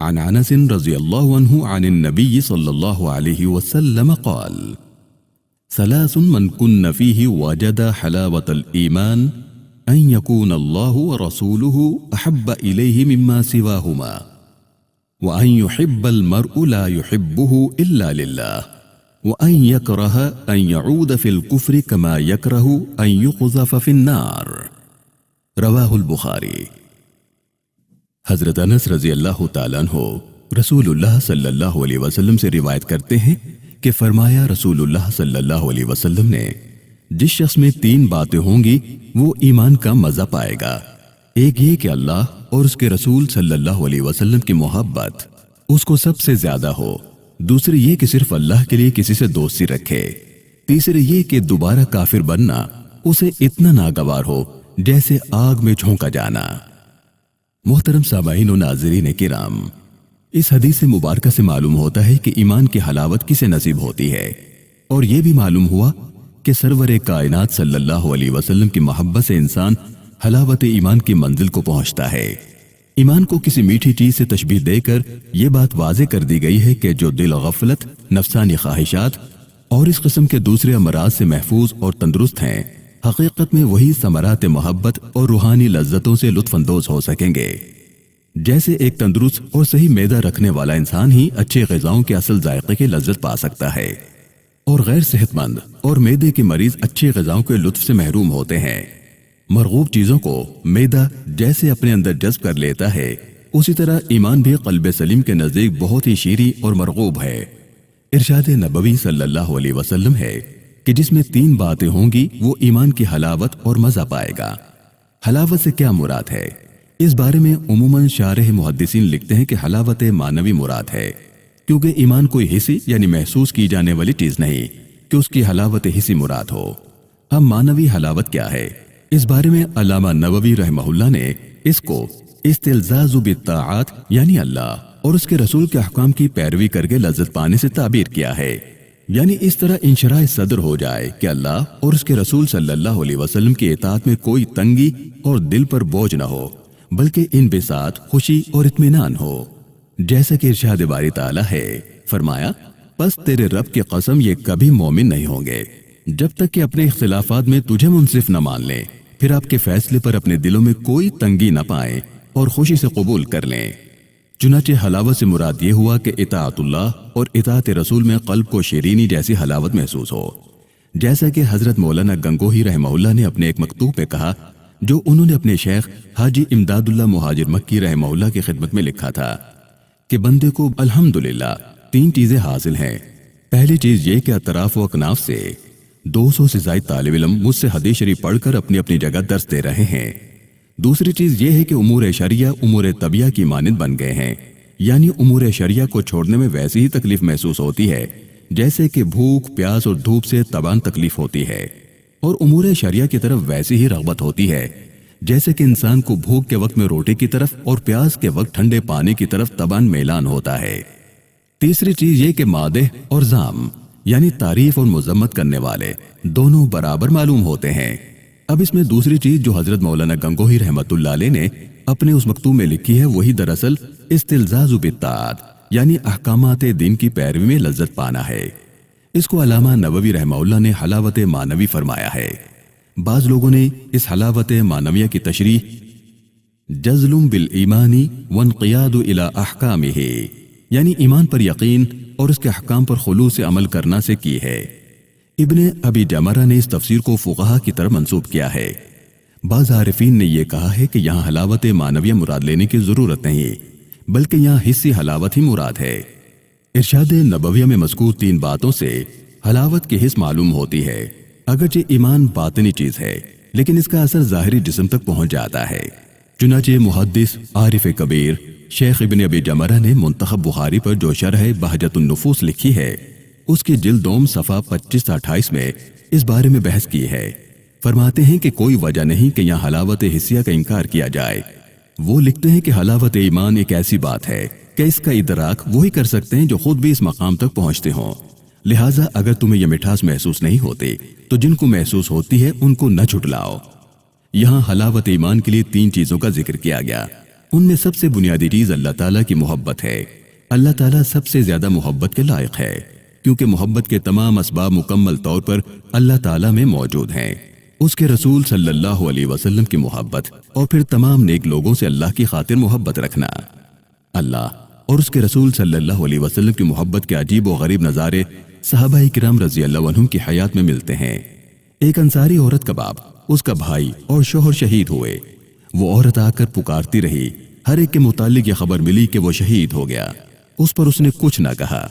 عن أنس رضي الله عنه عن النبي صلى الله عليه وسلم قال: ثلاث من كن فيه وجد حلاوة الإيمان أن يكون الله ورسوله أحب إليه مما سواهما، وأن يحب المرء لا يحبه إلا لله، وأن يكره أن يعود في الكفر كما يكره أن يقذف في النار۔ رواه البخاری۔ حضرت انس رضی اللہ تعالیٰ عنہ رسول اللہ صلی اللہ علیہ وسلم سے روایت کرتے ہیں کہ فرمایا رسول اللہ صلی اللہ علیہ وسلم نے، جس شخص میں تین باتیں ہوں گی وہ ایمان کا مزہ پائے گا۔ ایک یہ کہ اللہ اور اس کے رسول صلی اللہ علیہ وسلم کی محبت اس کو سب سے زیادہ ہو، دوسری یہ کہ صرف اللہ کے لیے کسی سے دوستی رکھے، تیسری یہ کہ دوبارہ کافر بننا اسے اتنا ناگوار ہو جیسے آگ میں جھونکا جانا۔ محترم سامعین و ناظرین کرام، اس حدیث مبارکہ سے معلوم ہوتا ہے کہ ایمان کی حلاوت کسے نصیب ہوتی ہے، اور یہ بھی معلوم ہوا کہ سرور کائنات صلی اللہ علیہ وسلم کی محبت سے انسان حلاوت ایمان کی منزل کو پہنچتا ہے۔ ایمان کو کسی میٹھی چیز سے تشبیہ دے کر یہ بات واضح کر دی گئی ہے کہ جو دل غفلت، نفسانی خواہشات اور اس قسم کے دوسرے امراض سے محفوظ اور تندرست ہیں، حقیقت میں وہی ثمرات محبت اور روحانی لذتوں سے لطف اندوز ہو سکیں گے۔ جیسے ایک تندرست اور صحیح معدہ رکھنے والا انسان ہی اچھے غذاؤں کے اصل ذائقے کی لذت پا سکتا ہے، اور غیر صحت مند اور معدے کے مریض اچھے غذاؤں کے لطف سے محروم ہوتے ہیں۔ مرغوب چیزوں کو معدہ جیسے اپنے اندر جذب کر لیتا ہے، اسی طرح ایمان بھی قلب سلیم کے نزدیک بہت ہی شیریں اور مرغوب ہے۔ ارشاد نبوی صلی اللہ علیہ وسلم ہے کہ جس میں تین باتیں ہوں گی وہ ایمان کی حلاوت اور مزہ پائے گا۔ حلاوت سے کیا مراد ہے؟ اس بارے میں عموماً شارح محدثین لکھتے ہیں کہ حلاوت معنوی مراد ہے، کیونکہ ایمان کوئی حسی یعنی محسوس کی جانے والی چیز نہیں کہ اس کی حلاوت حسی مراد ہو۔ اب معنوی حلاوت کیا ہے؟ اس بارے میں علامہ نووی رحمہ اللہ نے اس کو استلذاذ بالطاعات یعنی اللہ اور اس کے رسول کے احکام کی پیروی کر کے لذت پانے سے تعبیر کیا ہے، یعنی اس طرح انشراح صدر ہو جائے کہ اللہ اور اس کے رسول صلی اللہ علیہ وسلم کی اطاعت میں کوئی تنگی اور دل پر بوجھ نہ ہو، بلکہ انبساط، خوشی اور اطمینان ہو۔ جیسا کہ ارشاد باری تعالیٰ ہے، فرمایا پس تیرے رب کی قسم یہ کبھی مومن نہیں ہوں گے جب تک کہ اپنے اختلافات میں تجھے منصف نہ مان لیں، پھر آپ کے فیصلے پر اپنے دلوں میں کوئی تنگی نہ پائیں اور خوشی سے قبول کر لیں۔ چنانچہ حلاوت سے مراد یہ ہوا کہ اطاعت اللہ اور اطاعت رسول میں قلب کو شیرینی جیسی حلاوت محسوس ہو، جیسا کہ حضرت مولانا گنگوہی رحمہ اللہ نے اپنے ایک مکتوب میں کہا جو انہوں نے اپنے شیخ حاجی امداد اللہ مہاجر مکی رحمہ اللہ کی خدمت میں لکھا تھا کہ بندے کو الحمدللہ تین چیزیں حاصل ہیں۔ پہلی چیز یہ کہ اطراف و اکناف سے 200 سے زائد طالب علم مجھ سے حدیث شریف پڑھ کر اپنی اپنی جگہ درس دے رہے ہیں۔ دوسری چیز یہ ہے کہ امور شرعیہ امور طبیعہ کی مانند بن گئے ہیں، یعنی امور شرعیہ کو چھوڑنے میں ویسی ہی تکلیف محسوس ہوتی ہے جیسے کہ بھوک، پیاس اور دھوپ سے تبان تکلیف ہوتی ہے، اور امور شرعیہ کی طرف ویسی ہی رغبت ہوتی ہے جیسے کہ انسان کو بھوک کے وقت میں روٹی کی طرف اور پیاس کے وقت ٹھنڈے پانی کی طرف تبان میلان ہوتا ہے۔ تیسری چیز یہ کہ مادح اور ذم یعنی تعریف اور مذمت کرنے والے دونوں برابر معلوم ہوتے ہیں۔ اب اس میں دوسری چیز جو حضرت مولانا گنگوہی رحمۃ اللہ علیہ نے اپنے اس مکتوب میں لکھی ہے وہی دراصل استلذاذ بالطاعات یعنی احکامات دین کی پیروی میں لذت پانا ہے۔ اس کو علامہ نووی رحمہ اللہ نے حلاوت معنوی فرمایا ہے۔ بعض لوگوں نے اس حلاوت معنویہ کی تشریح جزل بالایمان وانقیاد الی احکامہ یعنی ایمان پر یقین اور اس کے احکام پر خلوص سے عمل کرنا سے کی ہے۔ ابن ابی جمرہ نے اس تفسیر کو فقہا کی طرف منسوب کیا ہے۔ بعض عارفین نے یہ کہا ہے کہ یہاں حلاوت معنویہ مراد لینے کی ضرورت نہیں، بلکہ یہاں حسی حلاوت ہی مراد ہے۔ ارشاد نبویہ میں مذکور تین باتوں سے حلاوت کی حس معلوم ہوتی ہے، اگرچہ ایمان باطنی چیز ہے لیکن اس کا اثر ظاہری جسم تک پہنچ جاتا ہے۔ چنانچہ محدث عارف کبیر شیخ ابن ابی جمرہ نے منتخب بخاری پر جو شرح بہجت النفوس لکھی ہے اس کی جلد دوم صفحہ 25-28 میں اس بارے میں بحث کی ہے۔ فرماتے ہیں کہ کوئی وجہ نہیں کہ یہاں حلاوت حسیہ کا انکار کیا جائے۔ وہ لکھتے ہیں کہ حلاوت ایمان ایک ایسی بات ہے کہ اس کا ادراک وہی کر سکتے ہیں جو خود بھی اس مقام تک پہنچتے ہوں، لہٰذا اگر تمہیں یہ مٹھاس محسوس نہیں ہوتی تو جن کو محسوس ہوتی ہے ان کو نہ جھٹلاؤ۔ یہاں حلاوت ایمان کے لیے 3 چیزوں کا ذکر کیا گیا۔ ان میں سب سے بنیادی چیز اللہ تعالیٰ کی محبت ہے۔ اللہ تعالیٰ سب سے زیادہ محبت کے لائق ہے، کیونکہ محبت کے تمام اسباب مکمل طور پر اللہ تعالیٰ میں موجود ہیں۔ اس کے رسول صلی اللہ علیہ وسلم کی محبت اور پھر تمام نیک لوگوں سے اللہ کی خاطر محبت رکھنا۔ اللہ اور اس کے رسول صلی اللہ علیہ وسلم کی محبت کے عجیب و غریب نظارے صحابہ کرام رضی اللہ عنہم کی حیات میں ملتے ہیں۔ ایک انصاری عورت کا باپ، اس کا بھائی اور شوہر شہید ہوئے۔ وہ عورت آ کر پکارتی رہی، ہر ایک کے متعلق یہ خبر ملی کہ وہ شہید ہو گیا۔ اس پر اس نے کچھ نہ کہا۔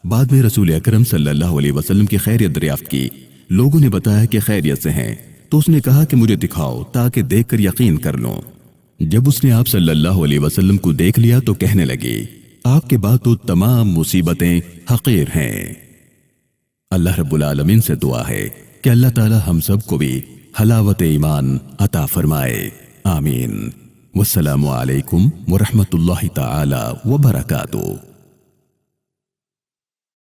بعد میں رسول اکرم صلی اللہ علیہ وسلم کی خیریت دریافت کی۔ لوگوں نے بتایا کہ خیریت سے ہیں، تو اس نے کہا کہ مجھے دکھاؤ تاکہ دیکھ کر یقین کر لوں۔ جب اس نے آپ صلی اللہ علیہ وسلم کو دیکھ لیا تو کہنے لگی، آپ کے بعد تو تمام مصیبتیں حقیر ہیں۔ اللہ رب العالمین سے دعا ہے کہ اللہ تعالی ہم سب کو بھی حلاوت ایمان عطا فرمائے، آمین۔ والسلام علیکم ورحمۃ اللہ تعالی وبرکاتہ۔